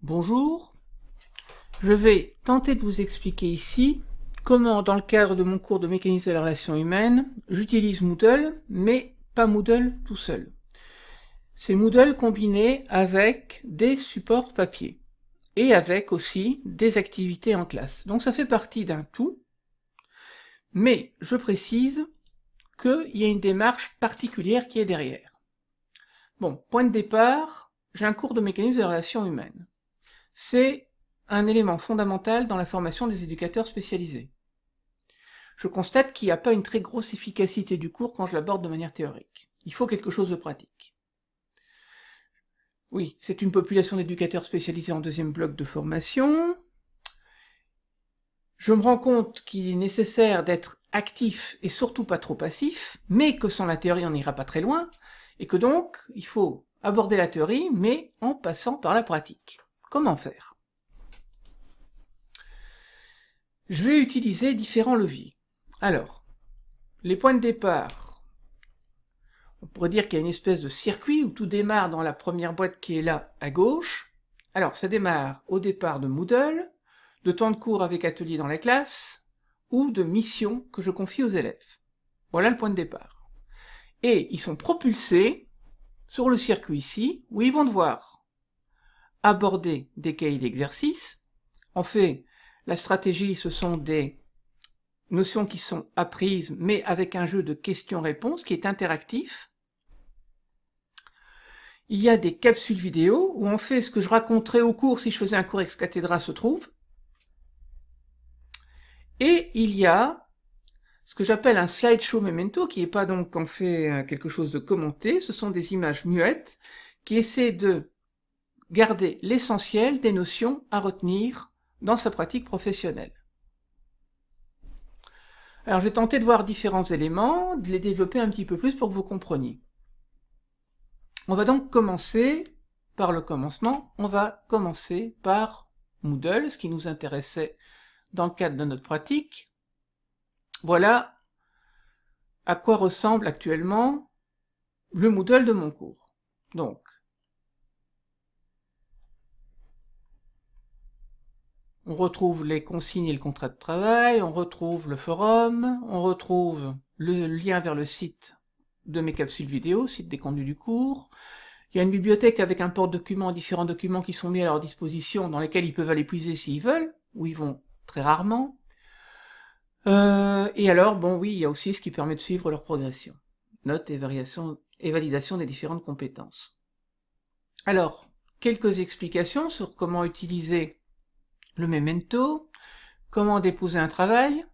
Bonjour, je vais tenter de vous expliquer ici comment, dans le cadre de mon cours de mécanisme de la relation humaine, j'utilise Moodle, mais pas Moodle tout seul. C'est Moodle combiné avec des supports papier et avec aussi des activités en classe. Donc ça fait partie d'un tout, mais je précise qu'il y a une démarche particulière qui est derrière. Bon, point de départ, j'ai un cours de mécanisme de la relation humaine. C'est un élément fondamental dans la formation des éducateurs spécialisés. Je constate qu'il n'y a pas une très grosse efficacité du cours quand je l'aborde de manière théorique. Il faut quelque chose de pratique. Oui, c'est une population d'éducateurs spécialisés en deuxième bloc de formation. Je me rends compte qu'il est nécessaire d'être actif et surtout pas trop passif, mais que sans la théorie on n'ira pas très loin, et que donc il faut aborder la théorie, mais en passant par la pratique. Comment faire? Je vais utiliser différents leviers. Alors, les points de départ, on pourrait dire qu'il y a une espèce de circuit où tout démarre dans la première boîte qui est là à gauche. Alors, ça démarre au départ de Moodle, de temps de cours avec atelier dans la classe, ou de missions que je confie aux élèves. Voilà le point de départ. Et ils sont propulsés sur le circuit ici, où ils vont devoir aborder des cahiers d'exercice. En fait, la stratégie, ce sont des notions qui sont apprises, mais avec un jeu de questions-réponses qui est interactif. Il y a des capsules vidéo où on fait ce que je raconterais au cours si je faisais un cours ex cathedra se trouve. Et il y a ce que j'appelle un slideshow memento, qui n'est pas donc en fait quelque chose de commenté, ce sont des images muettes qui essaient de garder l'essentiel des notions à retenir dans sa pratique professionnelle. Alors j'ai tenté de voir différents éléments, de les développer un petit peu plus pour que vous compreniez. On va donc commencer par le commencement, on va commencer par Moodle, ce qui nous intéressait dans le cadre de notre pratique. Voilà à quoi ressemble actuellement le Moodle de mon cours. Donc, on retrouve les consignes et le contrat de travail, on retrouve le forum, on retrouve le lien vers le site de mes capsules vidéo, site des contenus du cours. Il y a une bibliothèque avec un porte-documents, différents documents qui sont mis à leur disposition, dans lesquels ils peuvent aller puiser s'ils veulent, ou ils vont très rarement. Et alors, bon oui, il y a aussi ce qui permet de suivre leur progression. Notes et validation des différentes compétences. Alors, quelques explications sur comment utiliser le memento, comment déposer un travail,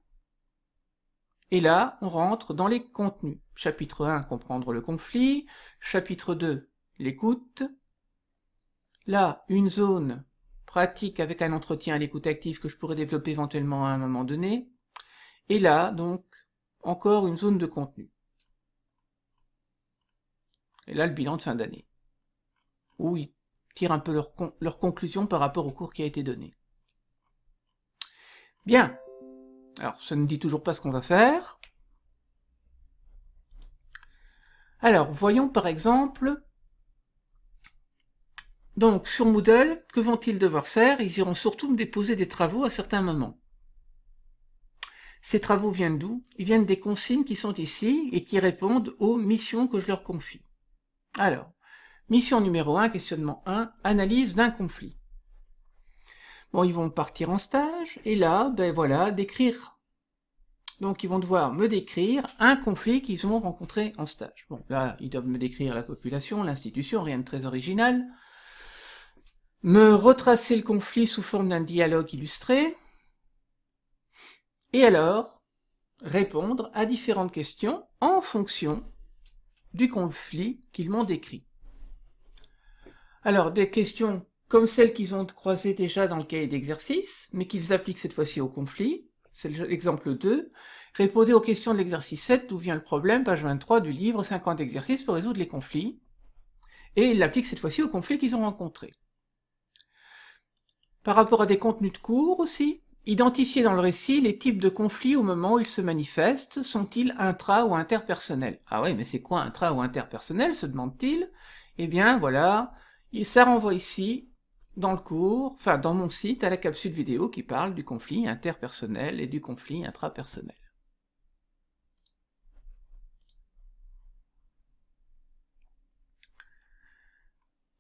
et là, on rentre dans les contenus. Chapitre 1, comprendre le conflit, chapitre 2, l'écoute, là, une zone pratique avec un entretien à l'écoute active que je pourrais développer éventuellement à un moment donné, et là, donc, encore une zone de contenu. Et là, le bilan de fin d'année. Où ils tirent un peu leur conclusion par rapport au cours qui a été donné. Bien. Alors, ça ne dit toujours pas ce qu'on va faire. Alors, voyons par exemple, donc sur Moodle, que vont-ils devoir faire? Ils iront surtout me déposer des travaux à certains moments. Ces travaux viennent d'où? Ils viennent des consignes qui sont ici et qui répondent aux missions que je leur confie. Alors, mission numéro 1, questionnement 1, analyse d'un conflit. Bon, ils vont partir en stage, et là, ben voilà, décrire. Donc ils vont devoir me décrire un conflit qu'ils ont rencontré en stage. Bon, là, ils doivent me décrire la population, l'institution, rien de très original. Me retracer le conflit sous forme d'un dialogue illustré. Et alors, répondre à différentes questions en fonction du conflit qu'ils m'ont décrit. Alors, des questions comme celles qu'ils ont croisées déjà dans le cahier d'exercice, mais qu'ils appliquent cette fois-ci au conflit. C'est l'exemple 2. Répondez aux questions de l'exercice 7, d'où vient le problème, page 23 du livre, 50 exercices pour résoudre les conflits. Et ils l'appliquent cette fois-ci aux conflits qu'ils ont rencontrés. Par rapport à des contenus de cours aussi, identifier dans le récit les types de conflits au moment où ils se manifestent, sont-ils intra- ou interpersonnels? Ah ouais, mais c'est quoi intra- ou interpersonnel, se demande-t-il? Eh bien, voilà, et ça renvoie ici dans le cours, enfin dans mon site, à la capsule vidéo qui parle du conflit interpersonnel et du conflit intrapersonnel.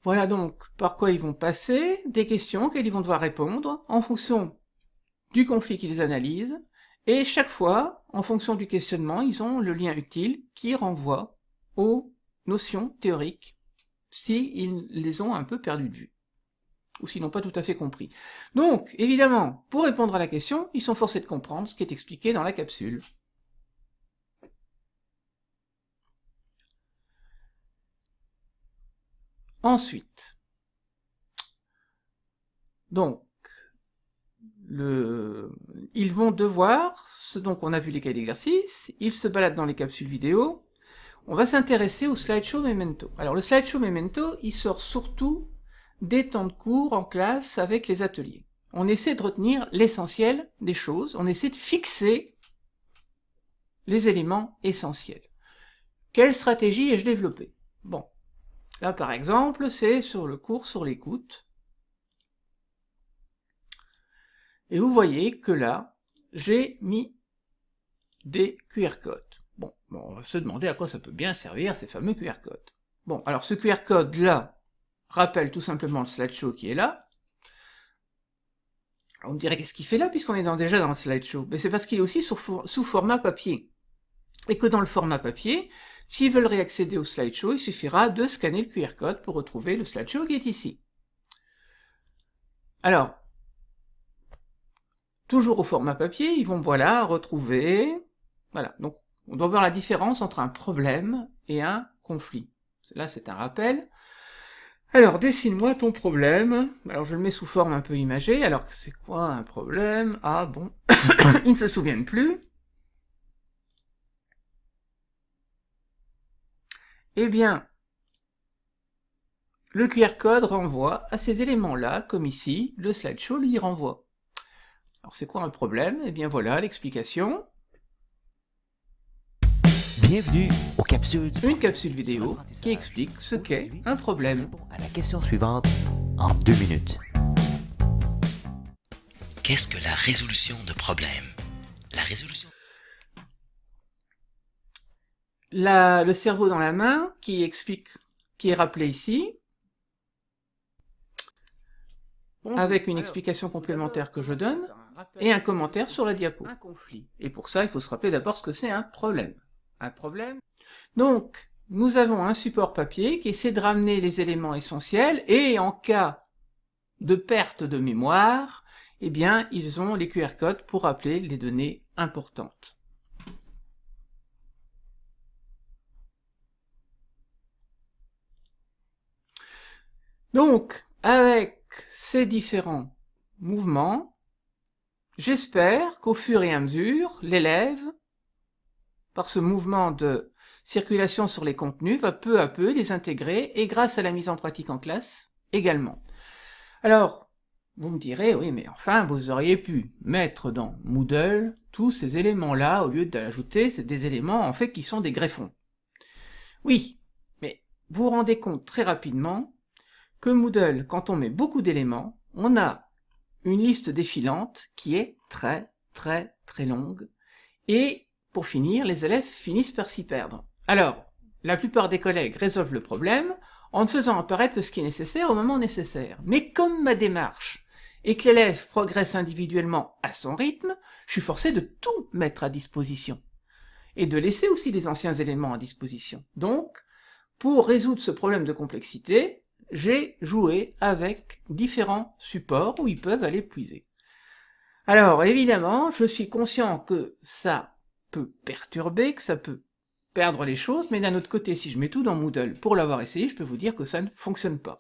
Voilà donc par quoi ils vont passer, des questions auxquelles ils vont devoir répondre en fonction du conflit qu'ils analysent, et chaque fois, en fonction du questionnement, ils ont le lien utile qui renvoie aux notions théoriques, s'ils les ont un peu perdues de vue, ou s'ils n'ont pas tout à fait compris. Donc, évidemment, pour répondre à la question, ils sont forcés de comprendre ce qui est expliqué dans la capsule. Ensuite, donc, ils vont devoir, donc on a vu les cas d'exercice, ils se baladent dans les capsules vidéo, on va s'intéresser au slideshow Memento. Alors le slideshow Memento, il sort surtout des temps de cours en classe avec les ateliers. On essaie de retenir l'essentiel des choses, on essaie de fixer les éléments essentiels. Quelle stratégie ai-je développée? Bon, là par exemple, c'est sur le cours sur l'écoute. Et vous voyez que là, j'ai mis des QR codes. Bon, on va se demander à quoi ça peut bien servir ces fameux QR codes. Bon, alors ce QR code-là rappelle tout simplement le slideshow qui est là. Alors, on me dirait qu'est-ce qu'il fait là puisqu'on est déjà dans le slideshow? Mais c'est parce qu'il est aussi sous format papier. Et que dans le format papier, s'ils veulent réaccéder au slideshow, il suffira de scanner le QR code pour retrouver le slideshow qui est ici. Alors, toujours au format papier, ils vont, voilà, retrouver... Voilà, donc on doit voir la différence entre un problème et un conflit. Là, c'est un rappel. Alors, dessine-moi ton problème. Alors, je le mets sous forme un peu imagée. Alors, c'est quoi un problème? Ah, bon, ils ne se souviennent plus. Eh bien, le QR code renvoie à ces éléments-là, comme ici, le slideshow lui renvoie. Alors, c'est quoi un problème? Eh bien, voilà l'explication. Bienvenue aux capsules du Une capsule vidéo qui explique ce qu'est un problème. À la question suivante en 2 minutes. Qu'est-ce que la résolution de problème? La résolution... Le cerveau dans la main qui explique, qui est rappelé ici, avec une explication complémentaire que je donne, et un commentaire sur la diapo. Un conflit. Et pour ça, il faut se rappeler d'abord ce que c'est un problème. Un problème. Donc, nous avons un support papier qui essaie de ramener les éléments essentiels, et en cas de perte de mémoire, eh bien, ils ont les QR codes pour rappeler les données importantes. Donc, avec ces différents mouvements, j'espère qu'au fur et à mesure, l'élève, par ce mouvement de circulation sur les contenus, va peu à peu les intégrer, et grâce à la mise en pratique en classe, également. Alors, vous me direz, oui, mais enfin, vous auriez pu mettre dans Moodle tous ces éléments-là, au lieu d'ajouter des éléments, en fait, qui sont des greffons. Oui, mais vous vous rendez compte très rapidement que Moodle, quand on met beaucoup d'éléments, on a une liste défilante qui est très longue, et pour finir, les élèves finissent par s'y perdre. Alors, la plupart des collègues résolvent le problème en ne faisant apparaître que ce qui est nécessaire au moment nécessaire. Mais comme ma démarche est que l'élève progresse individuellement à son rythme, je suis forcé de tout mettre à disposition, et de laisser aussi les anciens éléments à disposition. Donc, pour résoudre ce problème de complexité, j'ai joué avec différents supports où ils peuvent aller puiser. Alors, évidemment, je suis conscient que ça peut perturber, que ça peut perdre les choses, mais d'un autre côté, si je mets tout dans Moodle pour l'avoir essayé, je peux vous dire que ça ne fonctionne pas.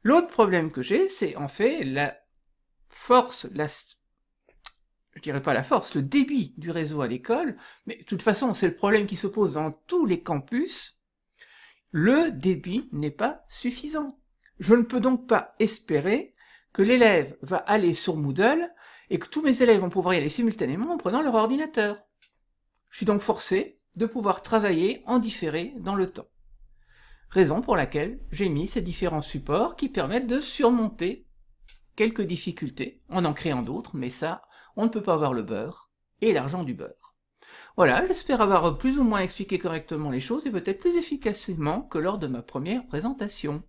L'autre problème que j'ai, c'est en fait la force, je dirais pas la force, le débit du réseau à l'école, mais de toute façon, c'est le problème qui se pose dans tous les campus, le débit n'est pas suffisant. Je ne peux donc pas espérer que l'élève va aller sur Moodle et que tous mes élèves vont pouvoir y aller simultanément en prenant leur ordinateur. Je suis donc forcé de pouvoir travailler en différé dans le temps. Raison pour laquelle j'ai mis ces différents supports qui permettent de surmonter quelques difficultés en créant d'autres, mais ça, on ne peut pas avoir le beurre et l'argent du beurre. Voilà, j'espère avoir plus ou moins expliqué correctement les choses et peut-être plus efficacement que lors de ma première présentation.